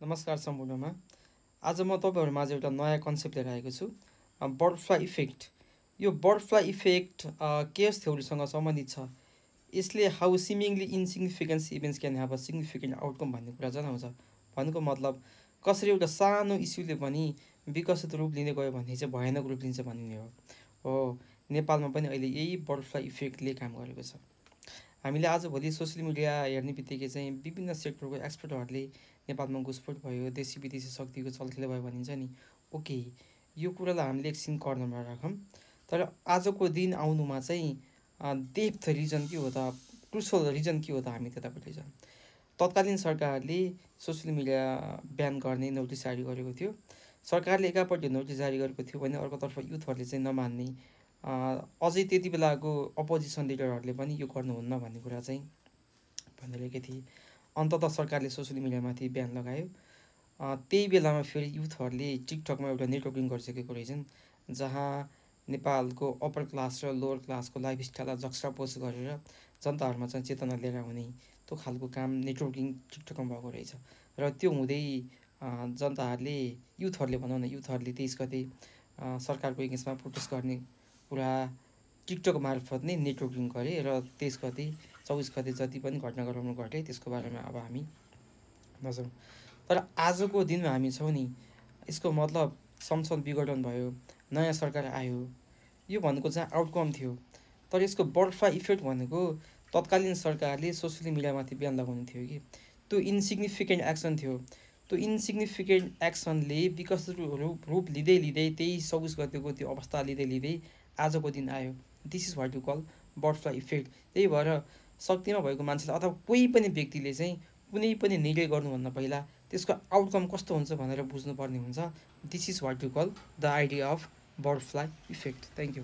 नमस्कार सम्पूर्णमा। आज म तपाईहरुमाझ एउटा नयाँ कन्सेप्ट लिएर आएको छु, बटरफ्लाई इफेक्ट। यो बटरफ्लाई इफेक्ट केयर्स थ्योरीसँग सम्बन्धित छ। यसले how seemingly insignificant events can have a significant outcome भन्ने कुरा जनाउँछ। भन्नुको मतलब कसरी एउटा सानो इस्युले पनि विकसित रूप लिँदै गयो भने चाहिँ भयानक रूप लिन्छ भन्ने हो। नेपालमा पनि अहिले यही बटरफ्लाई इफेक्टले काम गरेको छ। हामीले आजभोलि सोसियल मिडिया हेर्ने बित्तिकै चाहिँ विभिन्न सेक्टरको एक्सपर्टहरूले नेपालमा घुसपेठ भयो, देशी विदेशी शक्तिको चलखेल भयो भनिन्छ नि। ओके, यो कुरालाई हामीले एकछिन कर्नरमा राखौँ। तर आजको दिन आउनुमा चाहिँ डेप्थ रिजन के हो त, क्रुसल रिजन के हो त, हामी त्यतापट्टि जाउँ। तत्कालीन सरकारले सोसियल मिडिया ब्यान गर्ने नोटिस जारी गरेको थियो। सरकारले एकापट्टि नोटिस जारी गरेको थियो भने अर्कोतर्फ युथहरूले चाहिँ नमान्ने, अझै त्यति बेलाको अपोजिसन लिडरहरूले पनि यो गर्नुहुन्न भन्ने कुरा चाहिँ भनिरहेकै थिए। अन्ततः सरकारले सोसियल मिडियामाथि ब्यान लगायो। त्यही बेलामा फेरि युथहरूले टिकटकमा एउटा नेटवर्किङ गरिसकेको रहेछन्, जहाँ नेपालको अप्पर क्लास र लोवर क्लासको लाइफस्टाइललाई जक्स्टापोज गरेर जनताहरूमा चाहिँ चेतना लिएर आउने त्यो खालको काम नेटवर्किङ टिकटकमा भएको रहेछ। र त्यो हुँदै जनताहरूले, युथहरूले भनौँ न, युथहरूले 23 गते सरकारको एगेन्स्टमा प्रोटेस्ट गर्ने कुरा टिकटक मार्फत नै नेटवर्किङ गरे र 23 गते 24 गते जति पनि घटनाक्रमहरू घटे त्यसको बारेमा अब हामी नजाउँ। तर आजको दिनमा हामी छौँ नि, यसको मतलब संसद विघटन भयो, नयाँ सरकार आयो, यो भनेको चाहिँ आउटकम थियो। तर यसको बटरफ्लाई इफेक्ट भनेको तत्कालीन सरकारले सोसियल मिडियामाथि ब्यान लगाउनु थियो कि त्यो इन्सिग्निफिकेन्ट एक्सन थियो। त्यो इन्सिग्निफिकेन्ट एक्सनले विकसित रूप लिँदै लिँदै 23-24 गतेको त्यो अवस्था लिँदै लिँदै आजको दिन आयो। This is what you call butterfly effect. त्यही भएर शक्तिमा भएको मान्छेले अथवा कोही पनि व्यक्तिले चाहिँ कुनै पनि निर्णय गर्नुभन्दा पहिला त्यसको आउटकम कस्तो हुन्छ भनेर बुझ्नुपर्ने हुन्छ। This is what you call the idea of butterfly effect. Thank you.